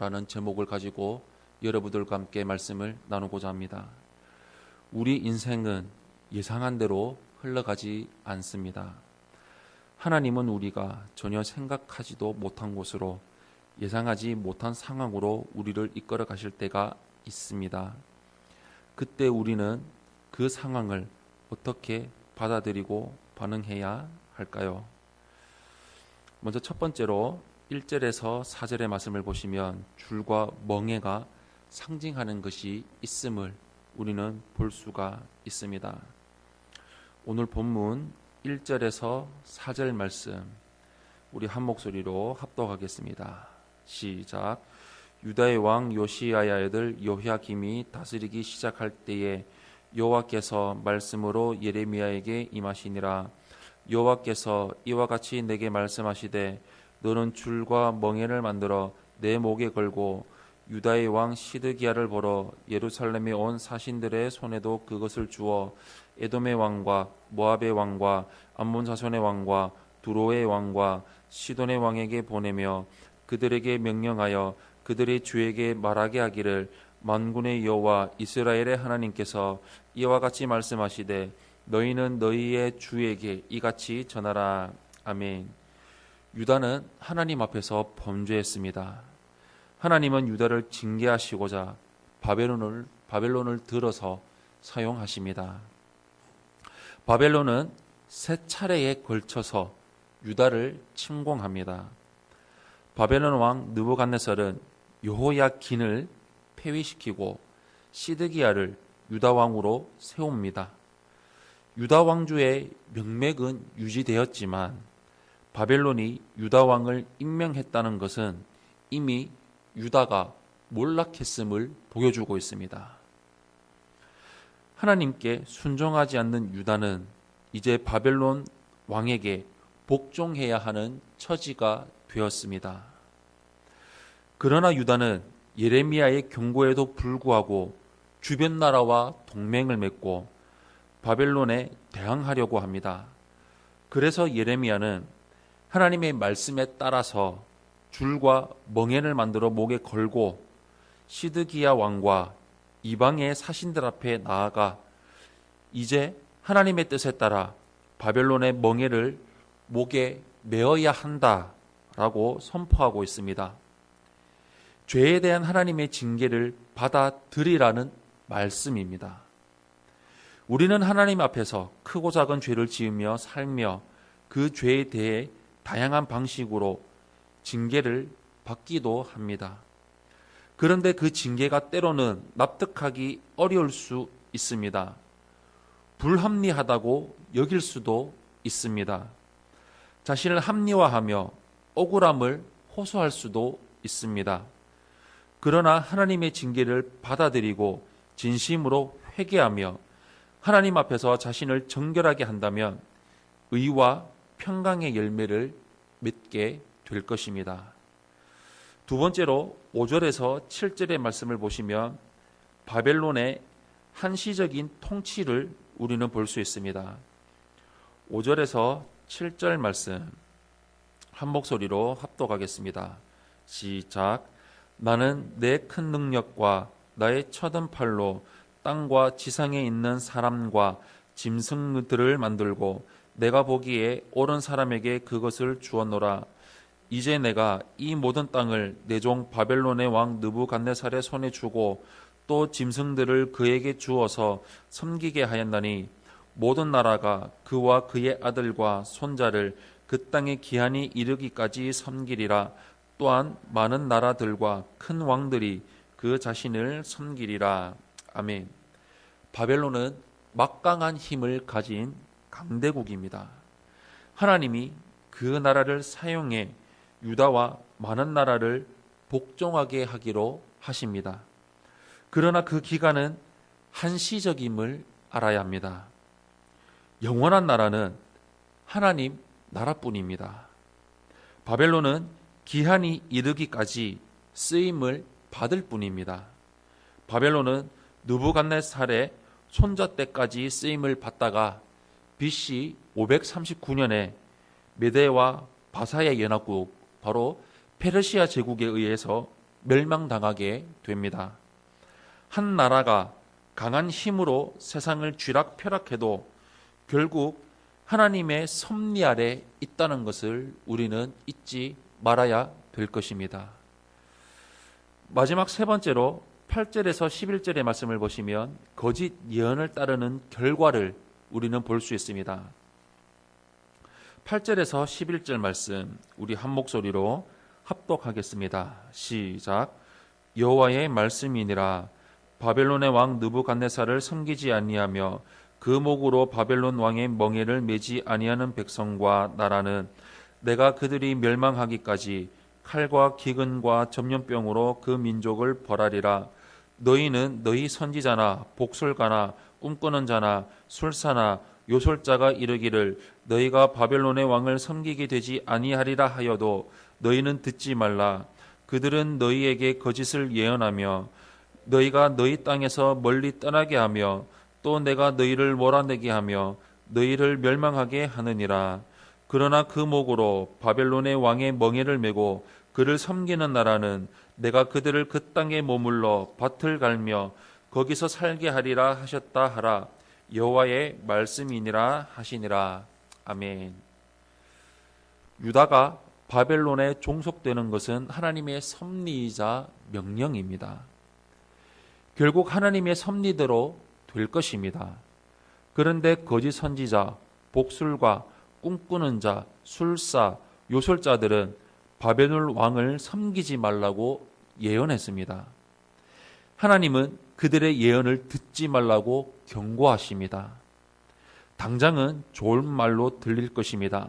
라는 제목을 가지고 여러분들과 함께 말씀을 나누고자 합니다. 우리 인생은 예상한 대로 흘러가지 않습니다. 하나님은 우리가 전혀 생각하지도 못한 곳으로, 예상하지 못한 상황으로 우리를 이끌어 가실 때가 있습니다. 그때 우리는 그 상황을 어떻게 받아들이고 반응해야 할까요? 먼저 첫 번째로 1절에서 4절의 말씀을 보시면 줄과 멍에가 상징하는 것이 있음을 우리는 볼 수가 있습니다. 오늘 본문 1절에서 4절 말씀 우리 한 목소리로 합독하겠습니다. 시작. 유다의 왕 요시야의 아들 여호야김이 다스리기 시작할 때에 여호와께서 말씀으로 예레미야에게 임하시니라. 여호와께서 이와 같이 내게 말씀하시되 너는 줄과 멍에를 만들어 내 목에 걸고 유다의 왕 시드기야를 보러 예루살렘에 온 사신들의 손에도 그것을 주어 에돔의 왕과 모압의 왕과 암몬 자손의 왕과 두로의 왕과 시돈의 왕에게 보내며 그들에게 명령하여 그들의 주에게 말하게 하기를 만군의 여호와 이스라엘의 하나님께서 이와 같이 말씀하시되 너희는 너희의 주에게 이같이 전하라. 아멘. 유다는 하나님 앞에서 범죄했습니다. 하나님은 유다를 징계하시고자 바벨론을 들어서 사용하십니다. 바벨론은 세 차례에 걸쳐서 유다를 침공합니다. 바벨론 왕 느부갓네살은 여호야긴을 폐위시키고 시드기야를 유다 왕으로 세웁니다. 유다 왕조의 명맥은 유지되었지만 바벨론이 유다 왕을 임명했다는 것은 이미 유다가 몰락했음을 보여주고 있습니다. 하나님께 순종하지 않는 유다는 이제 바벨론 왕에게 복종해야 하는 처지가 되었습니다. 그러나 유다는 예레미야의 경고에도 불구하고 주변 나라와 동맹을 맺고 바벨론에 대항하려고 합니다. 그래서 예레미야는 하나님의 말씀에 따라서 줄과 멍에를 만들어 목에 걸고 시드기야 왕과 이방의 사신들 앞에 나아가 이제 하나님의 뜻에 따라 바벨론의 멍에를 목에 메어야 한다라고 선포하고 있습니다. 죄에 대한 하나님의 징계를 받아들이라는 말씀입니다. 우리는 하나님 앞에서 크고 작은 죄를 지으며 살며 그 죄에 대해 다양한 방식으로 징계를 받기도 합니다. 그런데 그 징계가 때로는 납득하기 어려울 수 있습니다. 불합리하다고 여길 수도 있습니다. 자신을 합리화하며 억울함을 호소할 수도 있습니다. 그러나 하나님의 징계를 받아들이고 진심으로 회개하며 하나님 앞에서 자신을 정결하게 한다면 의와 평강의 열매를 맺게 될 것입니다. 두 번째로 5절에서 7절의 말씀을 보시면 바벨론의 한시적인 통치를 우리는 볼 수 있습니다. 5절에서 7절 말씀 한 목소리로 합독하겠습니다. 시작. 나는 내 큰 능력과 나의 쳐든 팔로 땅과 지상에 있는 사람과 짐승들을 만들고 내가 보기에 옳은 사람에게 그것을 주었노라. 이제 내가 이 모든 땅을 내 종 바벨론의 왕 느부갓네살의 손에 주고 또 짐승들을 그에게 주어서 섬기게 하였나니 모든 나라가 그와 그의 아들과 손자를 그 땅에 기한이 이르기까지 섬기리라. 또한 많은 나라들과 큰 왕들이 그 자신을 섬기리라. 아멘. 바벨론은 막강한 힘을 가진 강대국입니다. 하나님이 그 나라를 사용해 유다와 많은 나라를 복종하게 하기로 하십니다. 그러나 그 기간은 한시적임을 알아야 합니다. 영원한 나라는 하나님 나라뿐입니다. 바벨론은 기한이 이르기까지 쓰임을 받을 뿐입니다. 바벨론은 느부갓네살의 손자 때까지 쓰임을 받다가 BC 539년에 메대와 바사의 연합국 바로 페르시아 제국에 의해서 멸망당하게 됩니다. 한 나라가 강한 힘으로 세상을 쥐락펴락해도 결국 하나님의 섭리 아래 있다는 것을 우리는 잊지 말아야 될 것입니다. 마지막 세 번째로 8절에서 11절의 말씀을 보시면 거짓 예언을 따르는 결과를 우리는 볼 수 있습니다. 8절에서 11절 말씀 우리 한 목소리로 합독하겠습니다. 시작. 여호와의 말씀이니라. 바벨론의 왕 느부갓네살을 섬기지 아니하며 그 목으로 바벨론 왕의 멍에를 매지 아니하는 백성과 나라는 내가 그들이 멸망하기까지 칼과 기근과 전염병으로 그 민족을 벌하리라. 너희는 너희 선지자나 복술가나 꿈꾸는 자나 술사나 요술자가 이르기를 너희가 바벨론의 왕을 섬기게 되지 아니하리라 하여도 너희는 듣지 말라. 그들은 너희에게 거짓을 예언하며 너희가 너희 땅에서 멀리 떠나게 하며 또 내가 너희를 몰아내게 하며 너희를 멸망하게 하느니라. 그러나 그 목으로 바벨론의 왕의 멍에를 메고 그를 섬기는 나라는 내가 그들을 그 땅에 머물러 밭을 갈며 거기서 살게 하리라 하셨다 하라. 여호와의 말씀이니라 하시니라. 아멘. 유다가 바벨론에 종속되는 것은 하나님의 섭리이자 명령입니다. 결국 하나님의 섭리대로 될 것입니다. 그런데 거짓 선지자, 복술가, 꿈꾸는 자, 술사, 요술자들은 바벨론 왕을 섬기지 말라고 예언했습니다. 하나님은 그들의 예언을 듣지 말라고 경고하십니다. 당장은 좋은 말로 들릴 것입니다.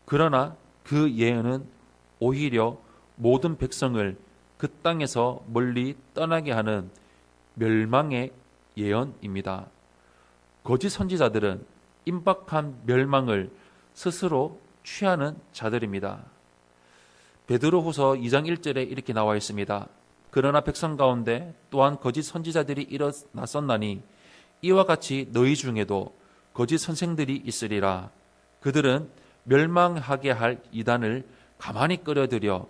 그러나 그 예언은 오히려 모든 백성을 그 땅에서 멀리 떠나게 하는 멸망의 예언입니다. 거짓 선지자들은 임박한 멸망을 스스로 취하는 자들입니다. 베드로후서 2장 1절에 이렇게 나와 있습니다. 그러나 백성 가운데 또한 거짓 선지자들이 일어났었나니 이와 같이 너희 중에도 거짓 선생들이 있으리라. 그들은 멸망하게 할 이단을 가만히 끌어들여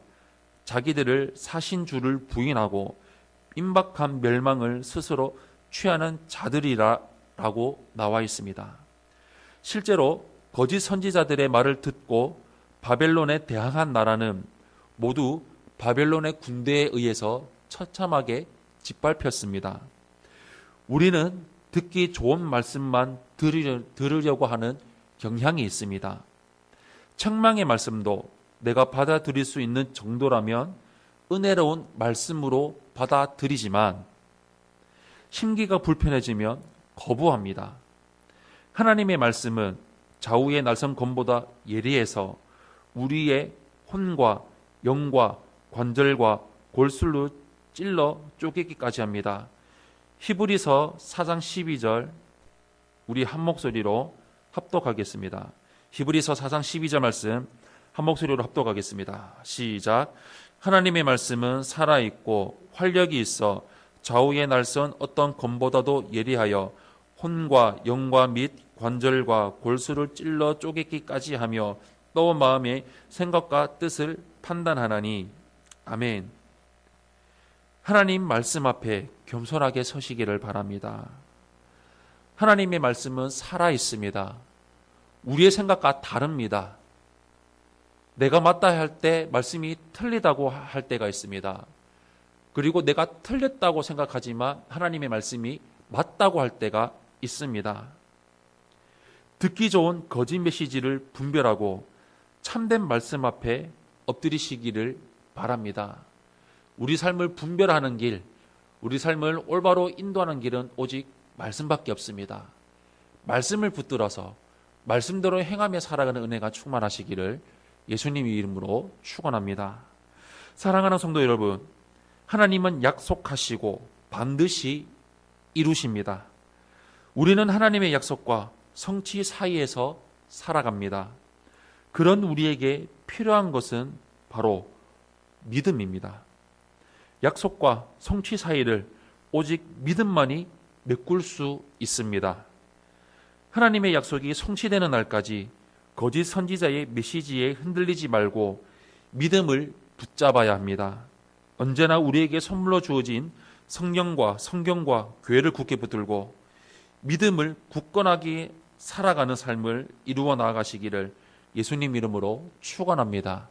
자기들을 사신 줄을 부인하고 임박한 멸망을 스스로 취하는 자들이라고 나와 있습니다. 실제로 거짓 선지자들의 말을 듣고 바벨론에 대항한 나라는 모두 바벨론의 군대에 의해서 처참하게 짓밟혔습니다. 우리는 듣기 좋은 말씀만 들으려고 하는 경향이 있습니다. 책망의 말씀도 내가 받아들일 수 있는 정도라면 은혜로운 말씀으로 받아들이지만 심기가 불편해지면 거부합니다. 하나님의 말씀은 좌우의 날선 검보다 예리해서 우리의 혼과 영과 관절과 골술로 찔러 쪼개기까지 합니다. 히브리서 4장 12절 우리 한 목소리로 합독하겠습니다. 히브리서 4장 12절 말씀 한 목소리로 합독하겠습니다. 시작. 하나님의 말씀은 살아있고 활력이 있어 좌우의 날선 어떤 검보다도 예리하여 혼과 영과 및 관절과 골수를 찔러 쪼개기까지 하며 또 마음의 생각과 뜻을 판단하나니. 아멘. 하나님 말씀 앞에 겸손하게 서시기를 바랍니다. 하나님의 말씀은 살아있습니다. 우리의 생각과 다릅니다. 내가 맞다 할 때 말씀이 틀리다고 할 때가 있습니다. 그리고 내가 틀렸다고 생각하지만 하나님의 말씀이 맞다고 할 때가 있습니다. 듣기 좋은 거짓 메시지를 분별하고 참된 말씀 앞에 엎드리시기를 바랍니다. 우리 삶을 분별하는 길, 우리 삶을 올바로 인도하는 길은 오직 말씀밖에 없습니다. 말씀을 붙들어서 말씀대로 행하며 살아가는 은혜가 충만하시기를 예수님의 이름으로 축원합니다. 사랑하는 성도 여러분, 하나님은 약속하시고 반드시 이루십니다. 우리는 하나님의 약속과 성취 사이에서 살아갑니다. 그런 우리에게 필요한 것은 바로 믿음입니다. 약속과 성취 사이를 오직 믿음만이 메꿀 수 있습니다. 하나님의 약속이 성취되는 날까지 거짓 선지자의 메시지에 흔들리지 말고 믿음을 붙잡아야 합니다. 언제나 우리에게 선물로 주어진 성령과 성경과 교회를 굳게 붙들고 믿음을 굳건하게 살아가는 삶을 이루어 나아가시기를 예수님 이름으로 축원합니다.